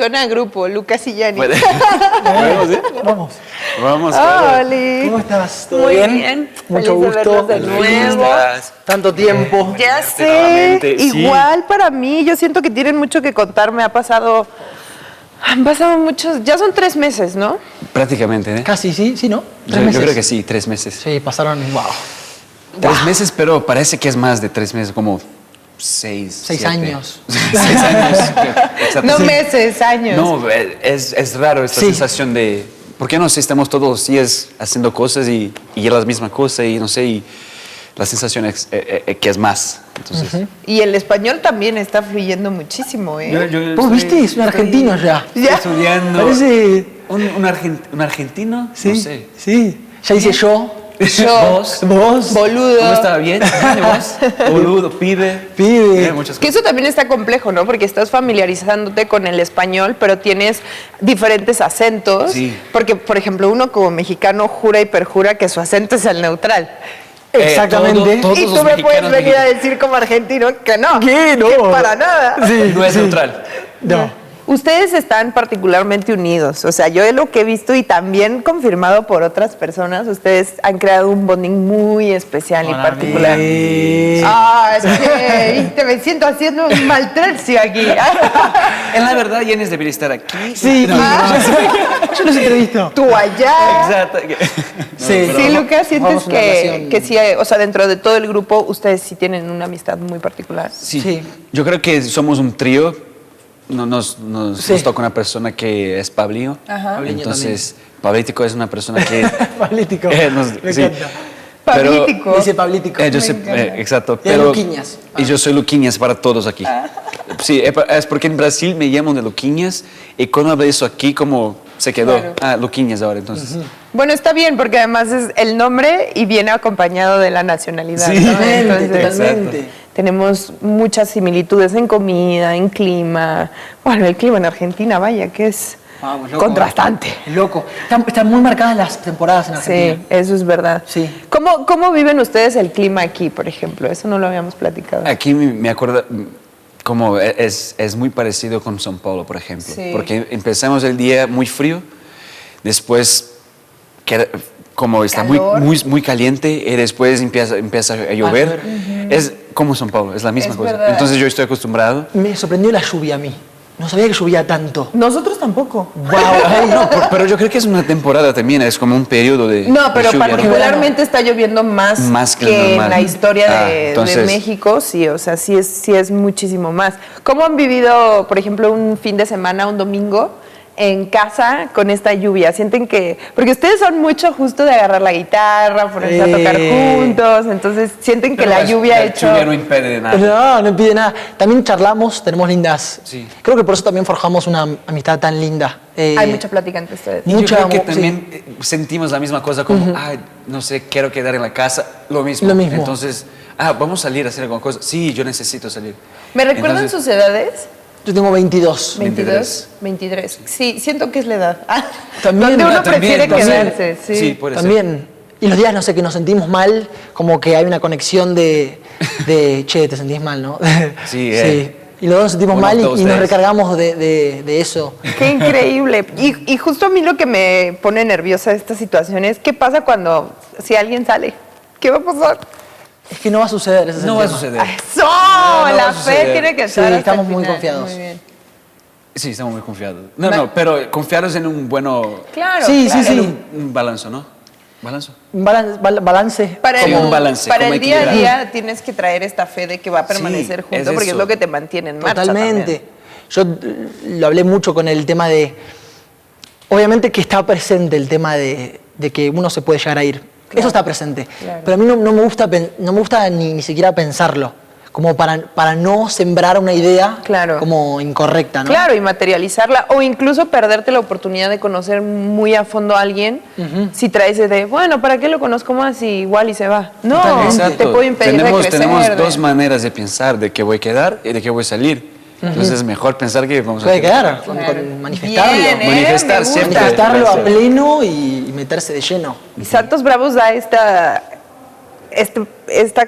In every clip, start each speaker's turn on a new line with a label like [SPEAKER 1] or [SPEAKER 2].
[SPEAKER 1] Suena a grupo, Lucas y Yanni.
[SPEAKER 2] ¿Podemos ir?
[SPEAKER 3] Vamos.
[SPEAKER 2] Vamos.
[SPEAKER 1] Oli.
[SPEAKER 3] ¿Cómo estás? ¿Todo
[SPEAKER 1] Muy
[SPEAKER 3] bien?
[SPEAKER 1] bien.
[SPEAKER 3] Mucho
[SPEAKER 1] Feliz de
[SPEAKER 3] gusto.
[SPEAKER 1] verlos de nuevo.
[SPEAKER 3] Tanto tiempo.
[SPEAKER 1] Ya sé,
[SPEAKER 2] nuevamente, sí.
[SPEAKER 1] igual para mí, yo siento que tienen mucho que contarme. Han pasado muchos, ya son 3 meses, ¿no?
[SPEAKER 2] Prácticamente, ¿eh?
[SPEAKER 3] Casi, sí, ¿no?
[SPEAKER 2] Yo creo que sí, 3 meses.
[SPEAKER 3] Sí, pasaron, wow.
[SPEAKER 2] 3 meses, pero parece que es más de 3 meses, como 6
[SPEAKER 3] años.
[SPEAKER 2] 6 años. Exacto.
[SPEAKER 1] No
[SPEAKER 2] Sí.
[SPEAKER 1] meses, años.
[SPEAKER 2] No, es raro esta sensación de... ¿Por qué no sé, estamos todos los días haciendo cosas y es la misma cosa y no sé, y la sensación es que es más. Entonces,
[SPEAKER 1] Y el español también está fluyendo muchísimo, ¿eh?
[SPEAKER 3] ¿Vos viste? Es un argentino ya.
[SPEAKER 1] Ya.
[SPEAKER 2] estudiando...
[SPEAKER 3] Parece...
[SPEAKER 2] ¿Un argentino?
[SPEAKER 3] Sí,
[SPEAKER 2] No sé.
[SPEAKER 3] sí. Ya dice yo.
[SPEAKER 1] Yo,
[SPEAKER 3] Vos.
[SPEAKER 1] boludo.
[SPEAKER 2] ¿Cómo estaba? ¿Bien? ¿Vos? Boludo, pibe.
[SPEAKER 3] Pibe.
[SPEAKER 2] Muchas
[SPEAKER 1] Que
[SPEAKER 2] cosas.
[SPEAKER 1] eso también está complejo, ¿no? Porque estás familiarizándote con el español, pero tienes diferentes acentos.
[SPEAKER 2] Sí.
[SPEAKER 1] Porque, por ejemplo, uno como mexicano jura y perjura que su acento es el neutral.
[SPEAKER 3] Exactamente.
[SPEAKER 2] Todos
[SPEAKER 1] Y
[SPEAKER 2] los
[SPEAKER 1] tú me puedes
[SPEAKER 2] mexicanos
[SPEAKER 1] venir a decir como argentino que no.
[SPEAKER 3] ¿Qué? No.
[SPEAKER 1] Que para nada.
[SPEAKER 3] Sí,
[SPEAKER 2] No es
[SPEAKER 3] sí.
[SPEAKER 2] neutral.
[SPEAKER 3] No.
[SPEAKER 1] Ustedes están particularmente unidos, o sea, yo de lo que he visto y también confirmado por otras personas, ustedes han creado un bonding muy especial y particular. Ah, es que viste, me siento haciendo un maltrato aquí.
[SPEAKER 2] En la verdad, Yanis debería estar aquí.
[SPEAKER 3] Sí,
[SPEAKER 2] No,
[SPEAKER 3] yo los entrevisto.
[SPEAKER 1] Tú allá.
[SPEAKER 2] Exacto.
[SPEAKER 3] Sí.
[SPEAKER 1] Sí, Lucas, sientes
[SPEAKER 3] Formamos una relación.
[SPEAKER 1] que sí, o sea, dentro de todo el grupo, ustedes sí tienen una amistad muy particular.
[SPEAKER 2] Sí.
[SPEAKER 3] Sí.
[SPEAKER 2] Yo creo que somos un trío. Nos
[SPEAKER 3] Sí.
[SPEAKER 2] toca una persona que es Pablillo.
[SPEAKER 1] Ajá.
[SPEAKER 3] Pabliño
[SPEAKER 2] Entonces, Pablítico es una persona que...
[SPEAKER 3] Pablítico.
[SPEAKER 2] Me
[SPEAKER 3] Me encanta.
[SPEAKER 1] Pablítico.
[SPEAKER 3] Dice Pablítico.
[SPEAKER 2] Yo sé, exacto.
[SPEAKER 3] Y es Luquinhas.
[SPEAKER 2] Y yo soy Luquinhas para todos aquí. Sí, es porque en Brasil me llaman de Luquinhas y cuando hablé eso aquí como se quedó.
[SPEAKER 1] Claro.
[SPEAKER 2] Luquinhas ahora, entonces.
[SPEAKER 1] Bueno, está bien, porque además es el nombre y viene acompañado de la nacionalidad.
[SPEAKER 2] Sí.
[SPEAKER 1] ¿no?
[SPEAKER 3] Totalmente,
[SPEAKER 1] Entonces,
[SPEAKER 3] totalmente.
[SPEAKER 1] tenemos muchas similitudes en comida, en clima. Bueno, el clima en Argentina, vaya, que es
[SPEAKER 3] Vamos, loco.
[SPEAKER 1] contrastante.
[SPEAKER 3] Loco. Están muy marcadas las temporadas en Argentina.
[SPEAKER 1] Sí, eso es verdad.
[SPEAKER 3] Sí.
[SPEAKER 1] ¿Cómo viven ustedes el clima aquí, por ejemplo? Eso no lo habíamos platicado.
[SPEAKER 2] Aquí me acuerdo como es muy parecido con São Paulo, por ejemplo.
[SPEAKER 1] Sí.
[SPEAKER 2] Porque empezamos el día muy frío, después como está
[SPEAKER 1] Calor.
[SPEAKER 2] muy caliente y después empieza a llover. Es como São Paulo, es la misma
[SPEAKER 1] Es
[SPEAKER 2] cosa.
[SPEAKER 1] verdad.
[SPEAKER 2] Entonces yo estoy acostumbrado.
[SPEAKER 3] Me sorprendió la lluvia a mí. No sabía que llovía tanto.
[SPEAKER 1] Nosotros tampoco.
[SPEAKER 2] Wow, no, pero yo creo que es una temporada también, es como un periodo de
[SPEAKER 1] No, pero
[SPEAKER 2] de lluvia, ¿no?
[SPEAKER 1] particularmente está lloviendo más
[SPEAKER 2] que
[SPEAKER 1] que en
[SPEAKER 2] normal.
[SPEAKER 1] la historia de
[SPEAKER 2] Entonces,
[SPEAKER 1] México, sí, o sea, sí es muchísimo más. ¿Cómo han vivido, por ejemplo, un fin de semana, un domingo, en casa con esta lluvia? ¿Sienten que...? Porque ustedes son mucho justo de agarrar la guitarra, ponerse a tocar juntos, entonces sienten que
[SPEAKER 2] pero
[SPEAKER 1] la lluvia ha hecho...
[SPEAKER 2] lluvia no impide de nada.
[SPEAKER 3] No impide nada. También charlamos, tenemos lindas.
[SPEAKER 2] Sí.
[SPEAKER 3] Creo que por eso también forjamos una amistad tan linda.
[SPEAKER 1] Hay mucha plática entre ustedes.
[SPEAKER 2] Y
[SPEAKER 3] Mucha
[SPEAKER 2] yo creo que
[SPEAKER 3] sí.
[SPEAKER 2] también sentimos la misma cosa, como, no sé, quiero quedar en la casa, lo mismo.
[SPEAKER 3] Lo mismo.
[SPEAKER 2] Entonces, vamos a salir a hacer alguna cosa. Sí, yo necesito salir.
[SPEAKER 1] ¿Me recuerdan
[SPEAKER 2] Entonces,
[SPEAKER 1] sus edades?
[SPEAKER 3] Yo tengo 22.
[SPEAKER 1] 22, 23. Sí, siento que es la edad.
[SPEAKER 3] También,
[SPEAKER 1] donde uno
[SPEAKER 2] también,
[SPEAKER 1] prefiere
[SPEAKER 2] también.
[SPEAKER 1] quedarse, sí.
[SPEAKER 2] Sí, puede ser.
[SPEAKER 3] También. Y los días, no sé, que nos sentimos mal, como que hay una conexión de che, te sentís mal, ¿no?
[SPEAKER 2] Sí,
[SPEAKER 3] Y los dos nos sentimos
[SPEAKER 2] One
[SPEAKER 3] mal
[SPEAKER 2] of
[SPEAKER 3] y
[SPEAKER 2] those
[SPEAKER 3] nos
[SPEAKER 2] days.
[SPEAKER 3] recargamos de eso.
[SPEAKER 1] Qué increíble. Y justo a mí lo que me pone nerviosa de esta situación es qué pasa si alguien sale. ¿Qué va a pasar?
[SPEAKER 3] Es que no va a suceder. Ese es
[SPEAKER 2] No
[SPEAKER 3] el
[SPEAKER 2] va a
[SPEAKER 3] tema.
[SPEAKER 2] suceder.
[SPEAKER 1] ¡Eso!
[SPEAKER 2] no va
[SPEAKER 1] La
[SPEAKER 2] a
[SPEAKER 1] fe
[SPEAKER 2] suceder.
[SPEAKER 1] tiene que
[SPEAKER 3] Sí,
[SPEAKER 1] estar hasta
[SPEAKER 3] estamos
[SPEAKER 1] el
[SPEAKER 3] muy
[SPEAKER 1] final.
[SPEAKER 3] confiados.
[SPEAKER 1] Muy bien.
[SPEAKER 2] Sí, estamos muy confiados. No, pero confiados en un bueno...
[SPEAKER 1] Claro.
[SPEAKER 3] Sí,
[SPEAKER 1] claro.
[SPEAKER 3] sí, sí.
[SPEAKER 2] Un balance, ¿no? ¿Balance?
[SPEAKER 3] Un balance.
[SPEAKER 1] Para
[SPEAKER 2] Como
[SPEAKER 1] el,
[SPEAKER 2] un balance,
[SPEAKER 1] para
[SPEAKER 2] como
[SPEAKER 1] el día a
[SPEAKER 2] equilibrar.
[SPEAKER 1] día tienes que traer esta fe de que va a permanecer
[SPEAKER 2] Sí,
[SPEAKER 1] junto
[SPEAKER 2] es
[SPEAKER 1] porque es
[SPEAKER 2] eso.
[SPEAKER 1] lo que te mantiene en marcha.
[SPEAKER 3] Totalmente.
[SPEAKER 1] también.
[SPEAKER 3] Yo lo hablé mucho con el tema de... Obviamente que está presente el tema de que uno se puede llegar a ir. Eso está presente.
[SPEAKER 1] Claro.
[SPEAKER 3] Pero a mí no me gusta ni siquiera pensarlo. Como para no sembrar una idea
[SPEAKER 1] Claro.
[SPEAKER 3] como incorrecta, ¿no?
[SPEAKER 1] Claro, y materializarla, o incluso perderte la oportunidad de conocer muy a fondo a alguien si traes de, bueno, ¿para qué lo conozco más? Y igual y se va. No,
[SPEAKER 3] Totalmente.
[SPEAKER 1] te puede impedir de crecer.
[SPEAKER 2] Tenemos dos maneras de pensar de que voy a quedar y de que voy a salir. Entonces es mejor pensar que vamos a
[SPEAKER 3] Puede quedar, con manifestarlo.
[SPEAKER 1] Bien,
[SPEAKER 2] Manifestar
[SPEAKER 1] me gusta.
[SPEAKER 2] siempre.
[SPEAKER 3] Manifestarlo a
[SPEAKER 2] Gracias.
[SPEAKER 3] pleno y meterse de lleno.
[SPEAKER 1] Y Santos Bravos da esta esta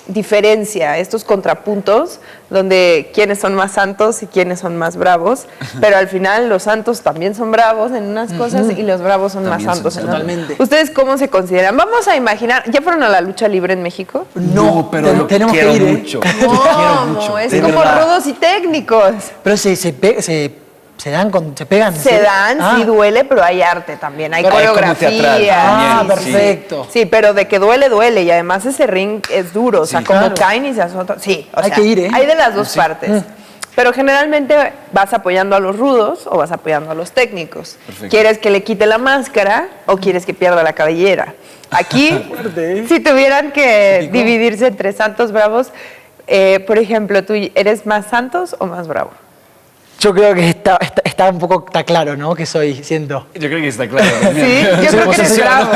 [SPEAKER 1] diferencia, estos contrapuntos, donde quiénes son más santos y quiénes son más bravos, pero al final los santos también son bravos en unas cosas y los bravos son
[SPEAKER 2] También
[SPEAKER 1] más santos
[SPEAKER 2] son
[SPEAKER 1] en otras.
[SPEAKER 3] totalmente.
[SPEAKER 1] ¿Ustedes cómo se consideran? Vamos a imaginar, ¿ya fueron a la lucha libre en México?
[SPEAKER 3] No,
[SPEAKER 2] pero lo
[SPEAKER 3] tenemos
[SPEAKER 2] quiero
[SPEAKER 3] que ir, ¿eh?
[SPEAKER 2] mucho. Lo quiero mucho.
[SPEAKER 1] ¿Cómo? Es
[SPEAKER 2] de
[SPEAKER 1] como
[SPEAKER 2] verdad.
[SPEAKER 1] rudos y técnicos.
[SPEAKER 3] Pero se dan se pegan. ¿en
[SPEAKER 1] Se
[SPEAKER 3] serio?
[SPEAKER 1] dan, sí duele, pero hay arte también, hay
[SPEAKER 3] Pero hay
[SPEAKER 2] como
[SPEAKER 1] coreografía.
[SPEAKER 2] teatral
[SPEAKER 3] Ah,
[SPEAKER 2] también, sí.
[SPEAKER 3] perfecto.
[SPEAKER 1] Sí, pero de que duele, duele. Y además ese ring es duro. O sea,
[SPEAKER 3] Sí,
[SPEAKER 1] como
[SPEAKER 3] claro.
[SPEAKER 1] caen y se azotan. Sí, o
[SPEAKER 3] Hay
[SPEAKER 1] sea,
[SPEAKER 3] que ir, ¿eh?
[SPEAKER 1] hay de las dos partes. Pero generalmente vas apoyando a los rudos o vas apoyando a los técnicos.
[SPEAKER 2] Perfecto.
[SPEAKER 1] ¿Quieres que le quite la máscara o quieres que pierda la cabellera? Aquí, si tuvieran que dividirse entre santos bravos, por ejemplo, ¿tú eres más santos o más bravo?
[SPEAKER 3] Yo creo que está un poco está claro, ¿no? Que soy, siento.
[SPEAKER 2] Yo creo que está claro.
[SPEAKER 1] Sí, yo creo que eres bravo.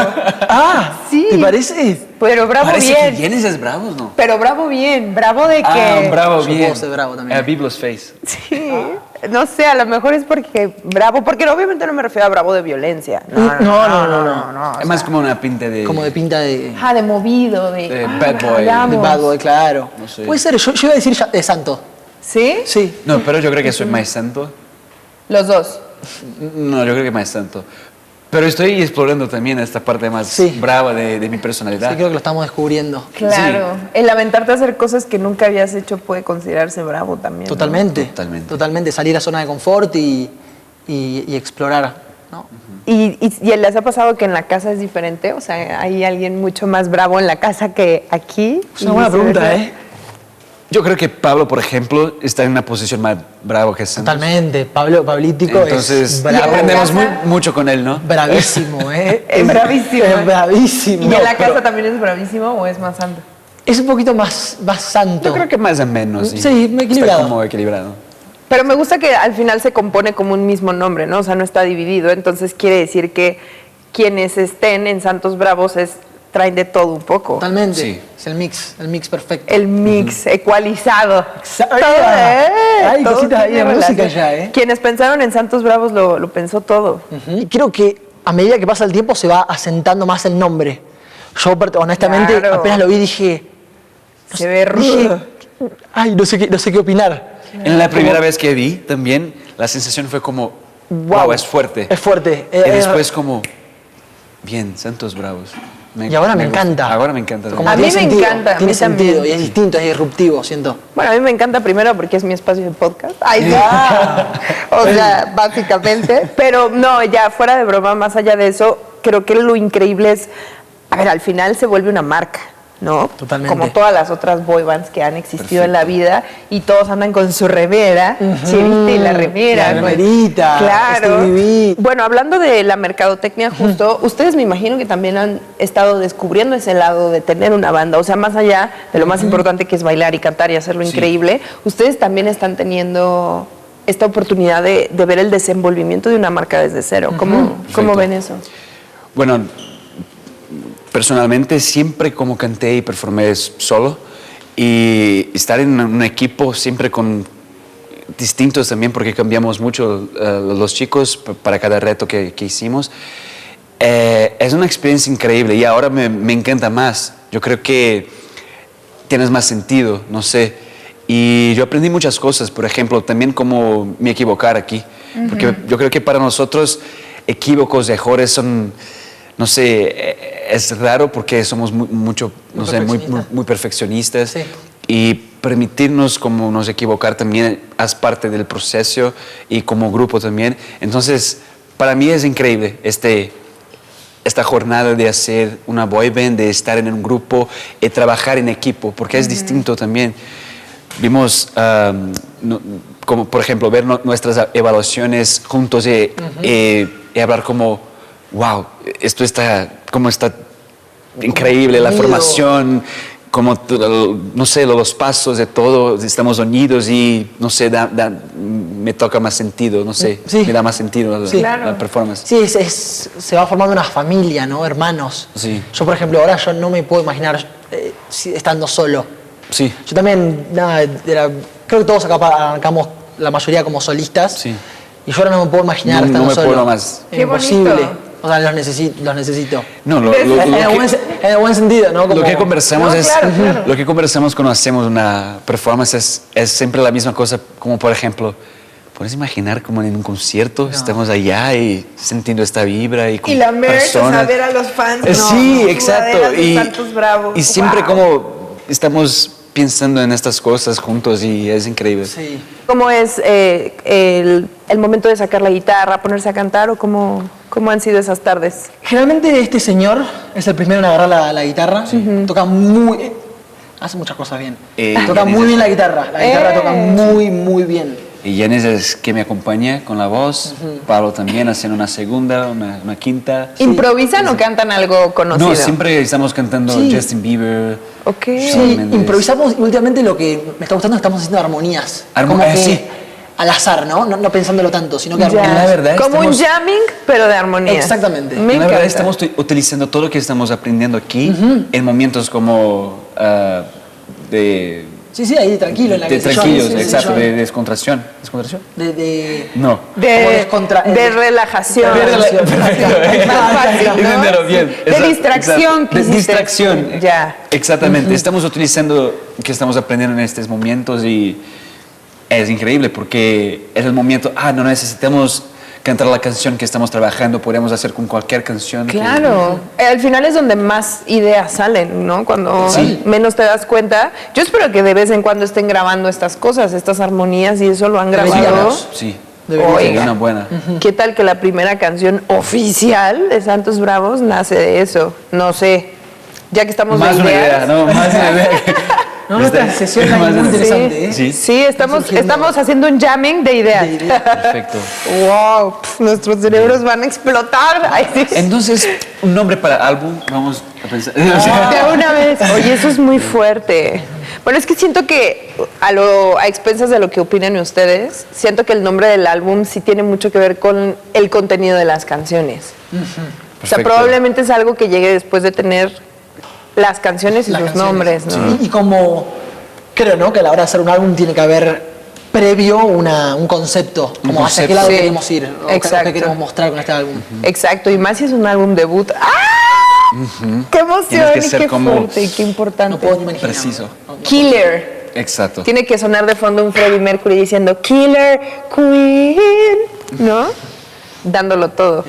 [SPEAKER 3] Ah,
[SPEAKER 1] Sí.
[SPEAKER 3] ¿te parece?
[SPEAKER 1] Pero bravo
[SPEAKER 2] Parece
[SPEAKER 1] bien.
[SPEAKER 2] que vienes es bravos, ¿no?
[SPEAKER 1] Pero bravo bien, bravo de que...
[SPEAKER 2] Ah, bravo,
[SPEAKER 3] Yo
[SPEAKER 2] bien.
[SPEAKER 3] puedo ser bravo también.
[SPEAKER 2] Biblos face.
[SPEAKER 1] Sí, no sé, a lo mejor es porque bravo, porque obviamente no me refiero a bravo de violencia. No.
[SPEAKER 2] Es más como una pinta de...
[SPEAKER 3] Como de pinta de
[SPEAKER 1] De movido, de...
[SPEAKER 2] bad boy.
[SPEAKER 1] vamos.
[SPEAKER 3] bad boy, claro.
[SPEAKER 2] No sé.
[SPEAKER 3] Puede ser, yo iba a decir de santo.
[SPEAKER 1] ¿Sí?
[SPEAKER 3] Sí.
[SPEAKER 2] No, pero yo creo que soy más santo.
[SPEAKER 1] Los dos.
[SPEAKER 2] No, yo creo que más santo. Pero estoy explorando también esta parte más
[SPEAKER 3] Sí.
[SPEAKER 2] brava de mi personalidad.
[SPEAKER 3] Sí, creo que lo estamos descubriendo.
[SPEAKER 1] Claro. El aventarte a hacer cosas que nunca habías hecho puede considerarse bravo también. ¿no?
[SPEAKER 3] Totalmente.
[SPEAKER 2] Totalmente.
[SPEAKER 3] Totalmente. Salir a zona de confort y explorar, ¿no?
[SPEAKER 1] ¿Y les ha pasado que en la casa es diferente? O sea, ¿hay alguien mucho más bravo en la casa que aquí?
[SPEAKER 3] Es una buena pregunta, ¿eh?
[SPEAKER 2] Yo creo que Pablo, por ejemplo, está en una posición más bravo que Santos.
[SPEAKER 3] Totalmente. Pablítico
[SPEAKER 2] Entonces,
[SPEAKER 3] es bravo.
[SPEAKER 2] aprendemos
[SPEAKER 1] casa-
[SPEAKER 2] mucho con él, ¿no?
[SPEAKER 3] Bravísimo, ¿eh?
[SPEAKER 1] Es bravísimo.
[SPEAKER 3] Es bravísimo.
[SPEAKER 1] ¿Y en la
[SPEAKER 3] pero
[SPEAKER 1] casa también es bravísimo o es más santo?
[SPEAKER 3] es un poquito más santo.
[SPEAKER 2] Yo creo que más o menos.
[SPEAKER 3] Sí, equilibrado.
[SPEAKER 2] Está como equilibrado.
[SPEAKER 1] Pero me gusta que al final se compone como un mismo nombre, ¿no? O sea, no está dividido. Entonces quiere decir que quienes estén en Santos Bravos traen de todo un poco.
[SPEAKER 3] Totalmente.
[SPEAKER 2] Sí.
[SPEAKER 3] Es el mix perfecto.
[SPEAKER 1] El mix ecualizado.
[SPEAKER 3] Exacto.
[SPEAKER 1] Todo,
[SPEAKER 3] Hay
[SPEAKER 1] todo
[SPEAKER 3] cositas ahí
[SPEAKER 1] tiene
[SPEAKER 3] de música
[SPEAKER 1] relación.
[SPEAKER 3] ya, ¿eh?
[SPEAKER 1] Quienes pensaron en Santos Bravos lo pensó todo.
[SPEAKER 3] Y creo que a medida que pasa el tiempo se va asentando más el nombre. Yo honestamente
[SPEAKER 1] Claro.
[SPEAKER 3] apenas lo vi dije,
[SPEAKER 1] Se ve rudo.
[SPEAKER 3] ay, no sé qué opinar.
[SPEAKER 2] En la primera vez que vi también, la sensación fue como, wow, es fuerte.
[SPEAKER 3] Es fuerte.
[SPEAKER 2] Y después como, bien, Santos Bravos.
[SPEAKER 3] Y ahora me
[SPEAKER 2] gusta.
[SPEAKER 3] encanta.
[SPEAKER 2] Ahora me encanta.
[SPEAKER 3] Como
[SPEAKER 1] A
[SPEAKER 3] que
[SPEAKER 1] mí
[SPEAKER 3] tiene
[SPEAKER 1] me
[SPEAKER 3] sentido,
[SPEAKER 1] encanta, a
[SPEAKER 3] tiene
[SPEAKER 1] mí también.
[SPEAKER 3] sentido y es distinto, es disruptivo, siento.
[SPEAKER 1] Bueno, a mí me encanta primero porque es mi espacio de podcast. Ay, sí. O sea, básicamente. Pero no, ya fuera de broma, más allá de eso, creo que lo increíble es, a ver, al final se vuelve una marca, ¿no?
[SPEAKER 3] Totalmente.
[SPEAKER 1] Como todas las otras boy bands que han existido en la vida y todos andan con su remera, ¿sí viste? Y la remera.
[SPEAKER 3] La
[SPEAKER 1] con-
[SPEAKER 3] remerita,
[SPEAKER 1] Claro.
[SPEAKER 3] Stevie B.
[SPEAKER 1] Bueno, hablando de la mercadotecnia justo, ustedes me imagino que también han estado descubriendo ese lado de tener una banda, o sea, más allá de lo más importante que es bailar y cantar y hacerlo increíble, ustedes también están teniendo esta oportunidad de ver el desenvolvimiento de una marca desde cero. ¿Cómo
[SPEAKER 2] Perfecto.
[SPEAKER 1] ven eso?
[SPEAKER 2] Bueno, personalmente siempre como canté y performé solo y estar en un equipo siempre con distintos también porque cambiamos mucho los chicos para cada reto que hicimos. Es una experiencia increíble y ahora me encanta más. Yo creo que tienes más sentido, no sé. Y yo aprendí muchas cosas, por ejemplo, también cómo me equivocar aquí. Porque yo creo que para nosotros equívocos, errores son, no sé, es raro porque somos muy perfeccionistas.
[SPEAKER 3] Sí.
[SPEAKER 2] Y permitirnos como nos equivocar también es parte del proceso y como grupo también. Entonces, para mí es increíble esta jornada de hacer una boy band, de estar en un grupo y trabajar en equipo, porque es distinto también. Vimos, como por ejemplo, ver nuestras evaluaciones juntos y hablar como, wow, esto está increíble, la
[SPEAKER 3] Unido.
[SPEAKER 2] formación, como, no sé, los pasos de todo, estamos unidos y, no sé, me toca más sentido, no sé,
[SPEAKER 3] Sí.
[SPEAKER 2] me da más sentido
[SPEAKER 3] Sí.
[SPEAKER 1] Claro.
[SPEAKER 2] la performance.
[SPEAKER 3] Sí, se va formando una familia, ¿no? Hermanos.
[SPEAKER 2] Sí.
[SPEAKER 3] Yo, por ejemplo, ahora yo no me puedo imaginar estando solo.
[SPEAKER 2] Sí.
[SPEAKER 3] Yo también, creo que todos acá arrancamos la mayoría como solistas.
[SPEAKER 2] Sí.
[SPEAKER 3] Y yo ahora no me puedo imaginar
[SPEAKER 2] No
[SPEAKER 3] estando
[SPEAKER 2] me
[SPEAKER 3] solo.
[SPEAKER 2] puedo más.
[SPEAKER 3] Es imposible. O sea, los necesito.
[SPEAKER 2] No,
[SPEAKER 3] En el buen sentido, ¿no?
[SPEAKER 2] Lo que conversamos
[SPEAKER 1] No, claro.
[SPEAKER 2] lo que conversamos cuando hacemos una performance es siempre la misma cosa, como por ejemplo, ¿puedes imaginar como en un concierto estamos allá y sintiendo esta vibra y con
[SPEAKER 1] Y la merch, o sea,
[SPEAKER 2] personas?
[SPEAKER 1] ver a los fans.
[SPEAKER 2] Sí,
[SPEAKER 1] no,
[SPEAKER 2] exacto.
[SPEAKER 1] sudaderas de Santos Bravos.
[SPEAKER 2] Y siempre
[SPEAKER 1] Wow.
[SPEAKER 2] como estamos pensando en estas cosas juntos y es increíble.
[SPEAKER 3] Sí.
[SPEAKER 1] ¿Cómo es el momento de sacar la guitarra, ponerse a cantar o cómo han sido esas tardes?
[SPEAKER 3] Generalmente este señor es el primero en agarrar la guitarra. Toca hace muchas cosas bien. Toca
[SPEAKER 2] Yanis
[SPEAKER 3] muy
[SPEAKER 2] es-
[SPEAKER 3] bien la guitarra. La guitarra toca muy bien.
[SPEAKER 2] Y Yanis es que me acompaña con la voz, Pablo también haciendo una segunda, una quinta.
[SPEAKER 1] ¿Improvisan o cantan algo conocido?
[SPEAKER 2] No, siempre estamos cantando
[SPEAKER 3] Sí.
[SPEAKER 2] Justin Bieber.
[SPEAKER 1] Ok.
[SPEAKER 2] Shawn
[SPEAKER 3] Sí,
[SPEAKER 2] Mendes.
[SPEAKER 3] improvisamos y últimamente lo que me está gustando es que estamos haciendo armonías. Como que
[SPEAKER 2] Sí.
[SPEAKER 3] al azar, ¿no? No pensándolo tanto, sino que
[SPEAKER 1] Ya.
[SPEAKER 3] armonías.
[SPEAKER 2] La verdad,
[SPEAKER 1] Como un
[SPEAKER 2] estamos-
[SPEAKER 1] jamming, pero de armonía.
[SPEAKER 3] Exactamente.
[SPEAKER 1] Me
[SPEAKER 2] la verdad
[SPEAKER 1] encanta.
[SPEAKER 2] estamos utilizando todo lo que estamos aprendiendo aquí en momentos como de
[SPEAKER 3] Sí, ahí tranquilo en la sillón,
[SPEAKER 2] tranquilos,
[SPEAKER 3] sí,
[SPEAKER 2] exacto,
[SPEAKER 3] sillón.
[SPEAKER 2] de descontracción. ¿Descontracción?
[SPEAKER 3] Como
[SPEAKER 2] No.
[SPEAKER 1] de relajación.
[SPEAKER 3] De relajación.
[SPEAKER 1] Fácil, ¿no?
[SPEAKER 2] Entenderlo bien.
[SPEAKER 1] De
[SPEAKER 2] Exacto,
[SPEAKER 1] distracción.
[SPEAKER 2] exacto. De
[SPEAKER 1] quisiste
[SPEAKER 2] distracción.
[SPEAKER 1] decir. Ya.
[SPEAKER 2] Exactamente. Estamos utilizando que estamos aprendiendo en estos momentos y es increíble porque es el momento, no necesitamos cantar la canción que estamos trabajando, podemos hacer con cualquier canción.
[SPEAKER 1] Claro. Al final es donde más ideas salen, ¿no? Cuando
[SPEAKER 2] Sí.
[SPEAKER 1] menos te das cuenta. Yo espero que de vez en cuando estén grabando estas cosas, estas armonías, y eso lo han grabado.
[SPEAKER 3] Deberíamos.
[SPEAKER 2] Sí.
[SPEAKER 3] Debería
[SPEAKER 2] Sería
[SPEAKER 1] Oiga.
[SPEAKER 2] una buena.
[SPEAKER 1] ¿Qué tal que la primera canción oficial de Santos Bravos nace de eso? No sé. Ya que estamos
[SPEAKER 2] Más
[SPEAKER 1] de
[SPEAKER 2] una
[SPEAKER 1] ideas.
[SPEAKER 2] idea, ¿no? Más una idea.
[SPEAKER 3] No, nuestra sesión es muy
[SPEAKER 2] Más una-
[SPEAKER 3] interesante, ¿eh?
[SPEAKER 2] Sí.
[SPEAKER 1] Sí, estamos
[SPEAKER 3] surgiendo-
[SPEAKER 1] haciendo un jamming de ideas.
[SPEAKER 3] De ideas.
[SPEAKER 2] Perfecto.
[SPEAKER 1] Wow, nuestros cerebros van a explotar. Ay, sí.
[SPEAKER 2] Entonces, un nombre para álbum, vamos a pensar.
[SPEAKER 1] De una vez. Oye, eso es muy fuerte. Bueno, es que siento que a expensas de lo que opinen ustedes, siento que el nombre del álbum sí tiene mucho que ver con el contenido de las canciones. O sea,
[SPEAKER 2] Perfecto.
[SPEAKER 1] probablemente es algo que llegue después de tener las canciones y
[SPEAKER 3] Las
[SPEAKER 1] sus
[SPEAKER 3] canciones.
[SPEAKER 1] nombres, ¿no?
[SPEAKER 3] Sí, y como creo, ¿no? Que a la hora de hacer un álbum tiene que haber previo un concepto, como hacia qué
[SPEAKER 2] concepto.
[SPEAKER 3] lado
[SPEAKER 1] Sí,
[SPEAKER 3] queremos ir, o
[SPEAKER 1] exacto.
[SPEAKER 3] qué queremos mostrar con este álbum.
[SPEAKER 1] Exacto, y más si es un álbum debut. ¡Ah! ¡Qué emoción!
[SPEAKER 2] Tienes que
[SPEAKER 1] Y
[SPEAKER 2] ser
[SPEAKER 1] qué
[SPEAKER 2] como-
[SPEAKER 1] fuerte y qué importante!
[SPEAKER 3] No puedo ni imaginar.
[SPEAKER 2] Preciso.
[SPEAKER 1] Killer.
[SPEAKER 2] Exacto.
[SPEAKER 1] Tiene que sonar de fondo un Freddie Mercury diciendo Killer Queen, ¿no? Dándolo todo.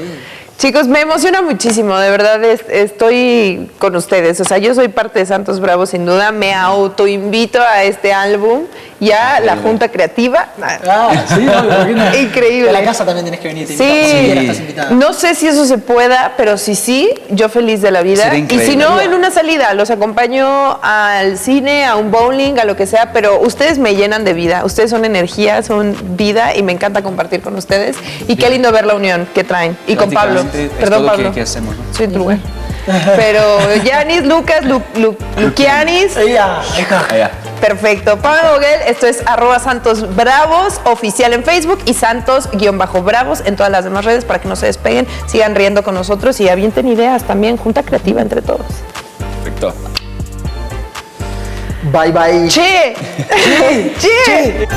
[SPEAKER 1] Chicos, me emociona muchísimo, de verdad estoy con ustedes. O sea, yo soy parte de Santos Bravos sin duda, me autoinvito a este álbum, ya la junta creativa.
[SPEAKER 3] Sí, no, ¿por qué no?
[SPEAKER 1] Increíble.
[SPEAKER 3] De la casa también tienes que venir, te
[SPEAKER 1] Sí.
[SPEAKER 3] invitamos, si quieres, estás invitada.
[SPEAKER 1] No sé si eso se pueda, pero si sí, yo feliz de la vida.
[SPEAKER 2] Sería
[SPEAKER 1] Y
[SPEAKER 2] increíble.
[SPEAKER 1] si no, en una salida, los acompaño al cine, a un bowling, a lo que sea, pero ustedes me llenan de vida. Ustedes son energía, son vida y me encanta compartir con ustedes. Y qué lindo ver la unión que traen. Y con Pablo.
[SPEAKER 2] Prácticamente es
[SPEAKER 1] Perdón,
[SPEAKER 2] todo
[SPEAKER 1] Pablo.
[SPEAKER 2] que hacemos, ¿no?
[SPEAKER 1] Soy tu lugar. Pero Yanis, Lucas, Luquianis.
[SPEAKER 3] Ella, hija.
[SPEAKER 2] Allá.
[SPEAKER 1] Perfecto. Pablo Boguel, esto es @SantosBravos oficial en Facebook y Santos_Bravos en todas las demás redes para que no se despeguen, sigan riendo con nosotros y avienten ideas también, junta creativa entre todos.
[SPEAKER 2] Perfecto.
[SPEAKER 3] Bye, bye.
[SPEAKER 1] ¡Che! ¡Che!